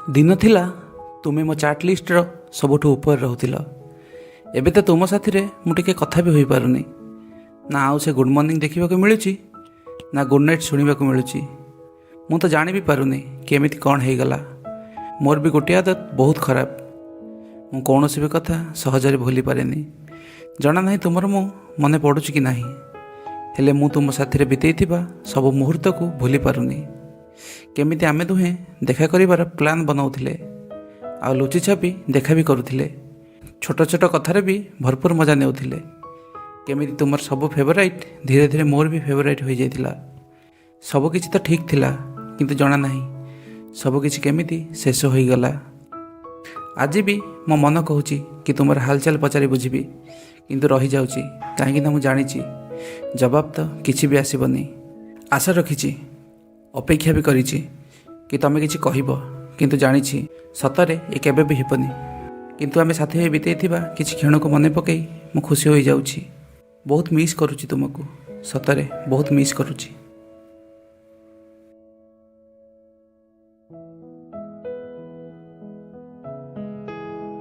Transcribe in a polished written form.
दिन थिला तुमे मो चाट लिस्टर सबुठु ऊपर रहुथिल। एबे तो तुम साथी रे मु टिके कथा भी होई पारुनी। ना आउ से गुड मॉर्निंग देखा मिलूची ना गुड नाइट शुणा मिलूची। मु तो जानी भी पारुनी कि एमिति कौन हो गला। मोर भी गोटे आदत बहुत खराब। मु कौन भी कथा सहजरे भूली पारे। जना ना तुमर मु मन पड़ुची कि नहीं, हेले मु तुम साथी बितेई सब मुहूर्त को भूली पारुनी। केमिति आमे दुहें देखा करिवार प्लान बनाउथिले आ लुचि छापी देखा भी करुथिले। छोट छोट कथार भी भरपूर मजा नेउथिले। केमिति तुमर सब फेवराइट धीरे धीरे मोर भी फेवराइट हो जाइथिला। सब किछि तो ठीक थिला, किंतु जना नहीं सब किछि केमिति शेष हो गला। आज भी मो मन कहूची कि तुमर हालचाल पचारि बुझिबी, किंतु रही जाउची काहेकि ना मु जानिची जवाब तो किछि भी आसीबनी। आशा रखिची, अपेक्षा भी करिची कि तमे किछि कहिबो, किंतु जानिची सतरे ए केबे भी हेबनी। किंतु आमे साथी होई बितेइथिबा किछि क्षण को मने पकई मु खुशी होई जाउची। बहुत मिस करूची तुमको, सतरे बहुत मिस करूची।